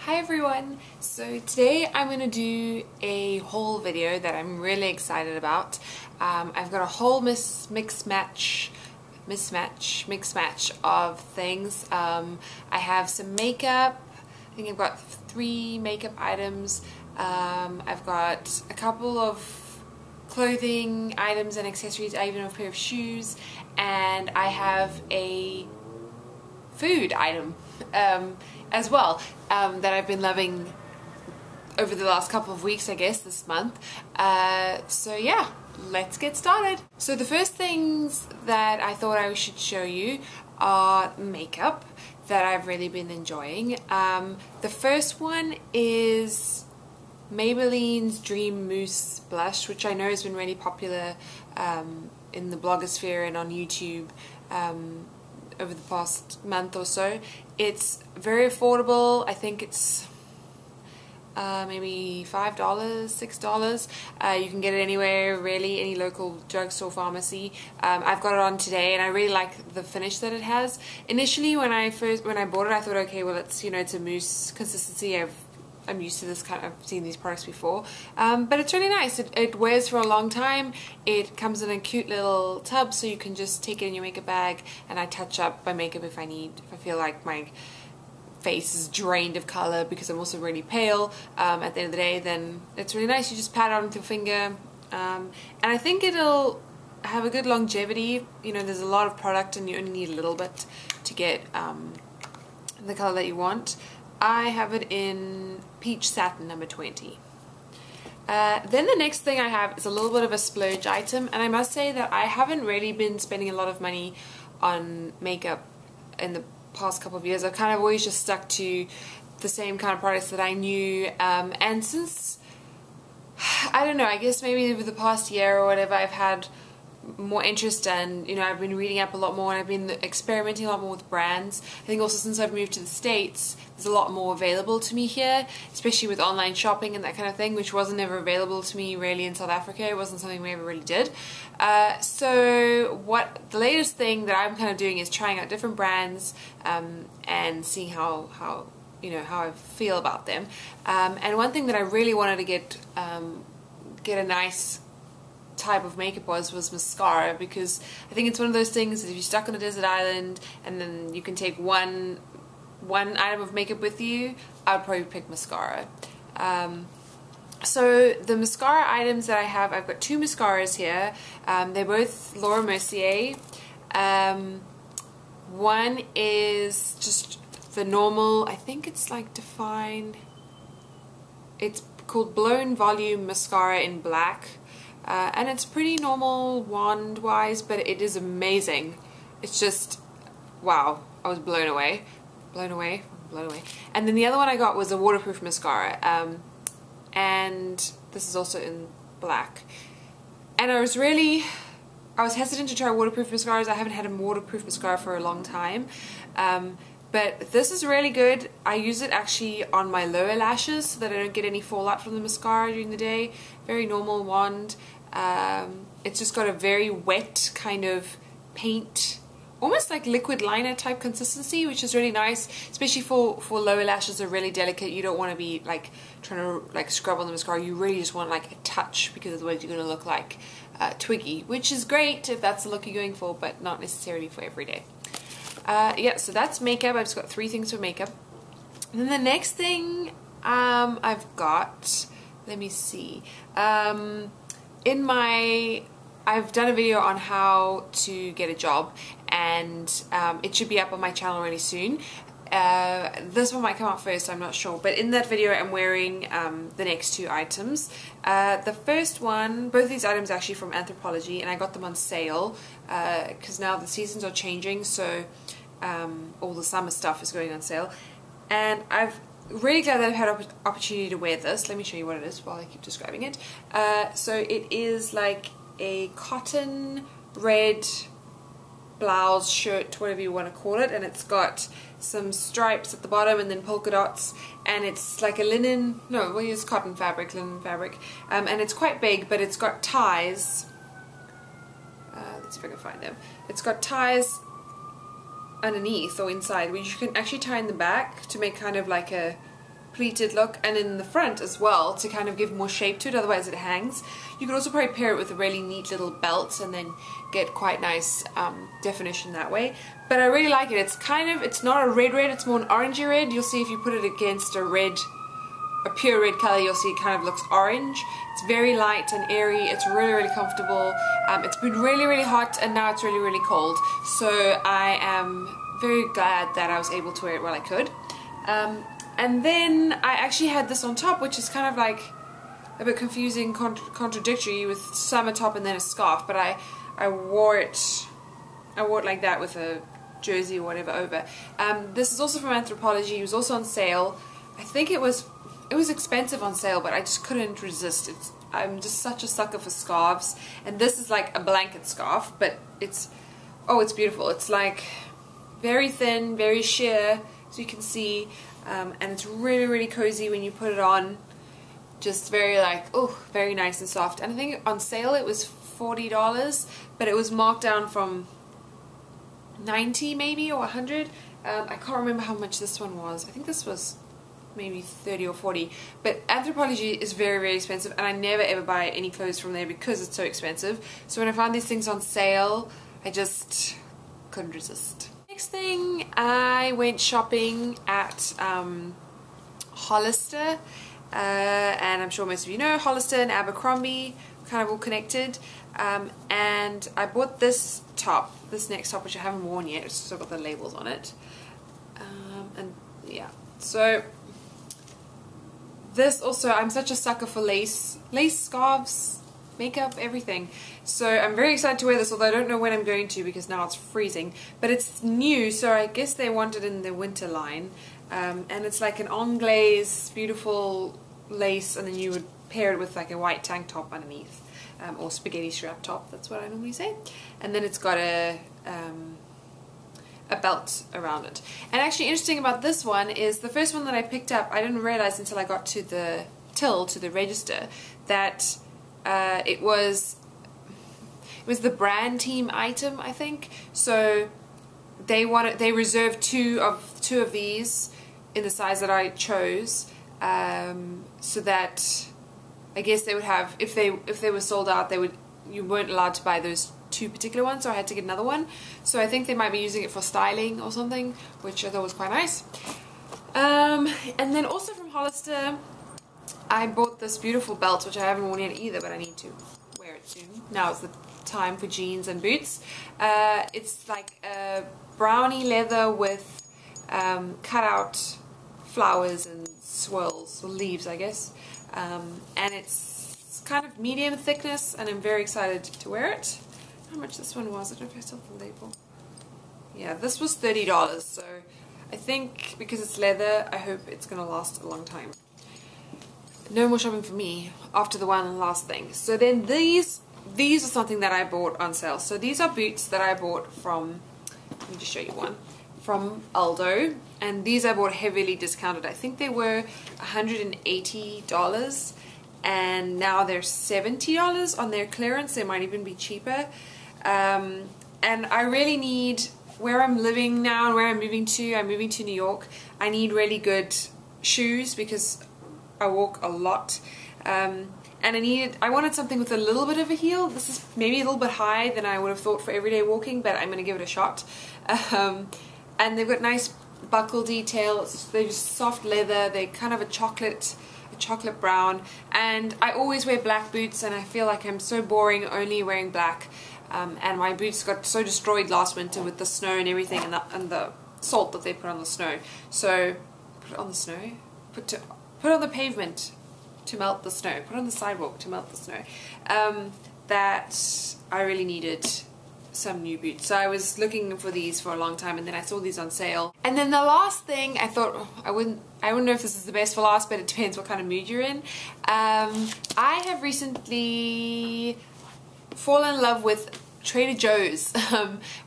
Hi everyone! So today I'm going to do a haul video that I'm really excited about. I've got a whole mix match of things. I have some makeup. I think I've got 3 makeup items. I've got a couple of clothing items and accessories. I even have a pair of shoes, and I have a food item as well that I've been loving over the last couple of weeks, I guess this month. So yeah, let's get started. So the first things that I thought I should show you are makeup that I've really been enjoying. The first one is Maybelline's Dream Mousse blush, which I know has been really popular in the blogosphere and on YouTube over the past month or so. It's very affordable. I think it's maybe $5, $6. You can get it anywhere, really, any local drugstore, pharmacy. I've got it on today, and I really like the finish that it has. Initially, when I bought it, I thought, okay, well, it's a mousse consistency. I'm used to this kind of, I've seen these products before, but it's really nice. It wears for a long time. It comes in a cute little tub, so you can just take it in your makeup bag, and I touch up my makeup if I feel like my face is drained of color, because I'm also really pale at the end of the day. Then it's really nice. You just pat it on with your finger, and I think it'll have a good longevity. There's a lot of product, and you only need a little bit to get the color that you want. I have it in Peach Satin number 20. Then the next thing I have is a little bit of a splurge item, and I must say that I haven't really been spending a lot of money on makeup in the past couple of years. I've kind of always just stuck to the same kind of products that I knew, and since, I don't know, I guess maybe over the past year or whatever, I've had more interest, and I've been reading up a lot more, and I've been experimenting a lot more with brands. I think also since I've moved to the States, there's a lot more available to me here, especially with online shopping and that kind of thing, which wasn't ever available to me really in South Africa. It wasn't something we ever really did. So what the latest thing that I'm kind of doing is trying out different brands and seeing how I feel about them. And one thing that I really wanted to get a nice type of makeup was mascara, because I think it's one of those things that if you're stuck on a desert island and then you can take one item of makeup with you, I would probably pick mascara. So the mascara items that I have, I've got 2 mascaras here. They're both Laura Mercier. One is just the normal, I think it's like Define, it's called Blown Volume Mascara in black. And it's pretty normal wand wise, but it is amazing. It's just, wow, I was blown away. And then the other one I got was a waterproof mascara, and this is also in black. And I was hesitant to try waterproof mascaras. I haven't had a waterproof mascara for a long time, but this is really good. I use it actually on my lower lashes so that I don't get any fallout from the mascara during the day. Very normal wand. It's just got a very wet kind of paint, almost like liquid liner type consistency, which is really nice, especially for lower lashes. Are really delicate. You don't want to be like trying to like scrub on the mascara. You really just want like a touch, because otherwise you're going to look like Twiggy, which is great if that's the look you're going for, but not necessarily for every day. Yeah, so that's makeup. I've just got 3 things for makeup. And then the next thing I've got, let me see. I've done a video on how to get a job, and it should be up on my channel really soon. This one might come out first, I'm not sure, but in that video I'm wearing the next 2 items. The first one, both of these items are actually from Anthropologie, and I got them on sale because now the seasons are changing, so all the summer stuff is going on sale, and I've really glad that I've had an opportunity to wear this. Let me show you what it is while I keep describing it. So it is like a cotton red blouse, shirt, whatever you want to call it, and it's got some stripes at the bottom and then polka dots, and it's like a linen, no, we'll use cotton fabric, linen fabric, and it's quite big, but it's got ties. Let's see if I can find them. It's got ties underneath or inside, which you can actually tie in the back to make kind of like a pleated look, and in the front as well to kind of give more shape to it, otherwise it hangs. You could also probably pair it with a really neat little belt and then get quite nice definition that way. But I really like it. It's not a red, it's more an orangey red. You'll see if you put it against a pure red color, you'll see it kind of looks orange. It's very light and airy. It's really comfortable. It's been really hot, and now it's really cold. So I am very glad that I was able to wear it while I could. And then I actually had this on top, which is kind of like a bit confusing, contradictory, with summer top and then a scarf. But I wore it like that with a jersey or whatever over. This is also from Anthropologie. It was also on sale. I think it was expensive on sale, but I just couldn't resist. I'm just such a sucker for scarves, and this is like a blanket scarf, but it's beautiful. It's like very thin, very sheer, as you can see, and it's really cozy when you put it on. Just very very nice and soft. And I think on sale it was $40, but it was marked down from 90 maybe, or 100. I can't remember how much this one was. I think this was maybe 30 or 40, but Anthropologie is very expensive, and I never ever buy any clothes from there because it's so expensive. So when I found these things on sale, I just couldn't resist. Next thing, I went shopping at Hollister, and I'm sure most of you know Hollister and Abercrombie, kind of all connected, and I bought this next top, which I haven't worn yet. It's still got the labels on it, and yeah, so this also, I'm such a sucker for lace, scarves, makeup, everything. So I'm very excited to wear this, although I don't know when I'm going to because now it's freezing. But it's new, so I guess they want it in the winter line. And it's like an anglaise, beautiful lace, and then you would pair it with like a white tank top underneath, or spaghetti strap top, that's what I normally say. And then it's got a belt around it. And actually interesting about this one is the first one that I picked up, I didn't realize until I got to the till, to the register, that it was the brand team item, I think. So they reserved two of these in the size that I chose, so that I guess they would have, if they were sold out, you weren't allowed to buy those two particular ones, so I had to get another one. So I think they might be using it for styling or something, which I thought was quite nice. And then also from Hollister, I bought this beautiful belt, which I haven't worn yet either, but I need to wear it soon. Now is the time for jeans and boots. It's like a brownie leather with cut out flowers and swirls, or leaves I guess, and it's kind of medium thickness, and I'm very excited to wear it. How much this one was? I don't know if I still have the label. Yeah, this was $30, so I think because it's leather, I hope it's gonna last a long time. No more shopping for me after the one last thing. So then these are something that I bought on sale. So these are boots that I bought from, let me just show you one, from Aldo, and these I bought heavily discounted. I think they were $180, and now they're $70 on their clearance. They might even be cheaper. And I really need, where I'm living now and where I'm moving to New York, I need really good shoes because I walk a lot, and I wanted something with a little bit of a heel. This is maybe a little bit high than I would have thought for everyday walking, but I'm going to give it a shot. And they've got nice buckle details. They're just soft leather. They're kind of a chocolate brown, and I always wear black boots, and I feel like I'm so boring only wearing black. And my boots got so destroyed last winter with the snow and everything, and the salt that they put on the snow. So put it on the snow, put on the pavement to melt the snow, put on the sidewalk to melt the snow. That I really needed some new boots. So I was looking for these for a long time, and then I saw these on sale. And then the last thing, I thought, oh, I wouldn't know if this is the best for last, but it depends what kind of mood you're in. I have recently fallen in love with Trader Joe's,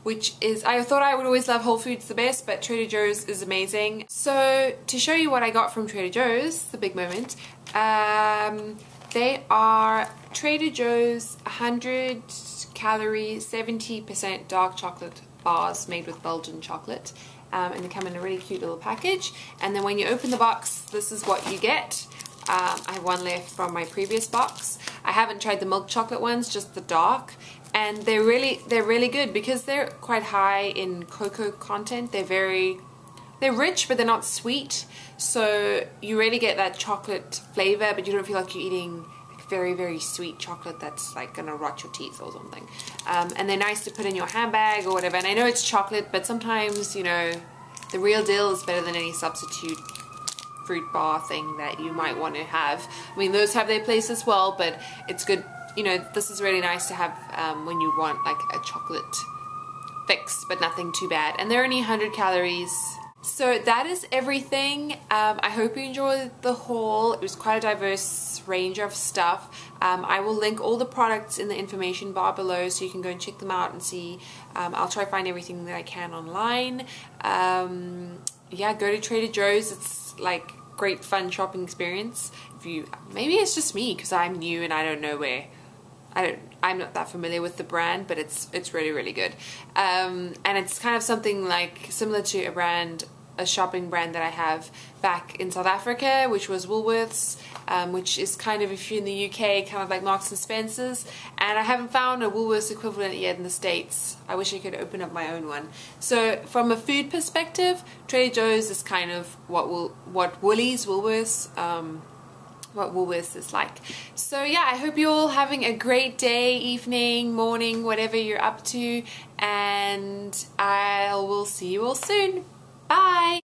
which is, I thought I would always love Whole Foods the best, but Trader Joe's is amazing. So to show you what I got from Trader Joe's, the big moment, they are Trader Joe's 100 calorie 70% dark chocolate bars made with Belgian chocolate, and they come in a really cute little package. And then when you open the box, this is what you get. I have one left from my previous box. I haven't tried the milk chocolate ones, just the dark, and they're really good because they're quite high in cocoa content. They're rich, but they're not sweet, so you really get that chocolate flavor, but you don't feel like you're eating very, very sweet chocolate that's like gonna rot your teeth or something. And they're nice to put in your handbag or whatever. And I know it's chocolate, but sometimes, you know, the real deal is better than any substitute fruit bar thing that you might want to have. I mean, those have their place as well, but it's good, you know, this is really nice to have when you want like a chocolate fix, but nothing too bad. And they're only 100 calories. So that is everything. I hope you enjoyed the haul. It was quite a diverse range of stuff. I will link all the products in the information bar below so you can go and check them out and see. I'll try to find everything that I can online. Yeah, go to Trader Joe's. It's like great fun shopping experience. Maybe it's just me because I'm new and I don't know where. I'm not that familiar with the brand, but it's really, really good. And it's kind of something like similar to a shopping brand that I have back in South Africa, which was Woolworths, which is kind of, if you're in the UK, kind of like Marks and Spencer's. And I haven't found a Woolworths equivalent yet in the States. I wish I could open up my own one. So from a food perspective, Trader Joe's is kind of what Woolworths is like. So yeah, I hope you're all having a great day, evening, morning, whatever you're up to, and I will see you all soon. Bye!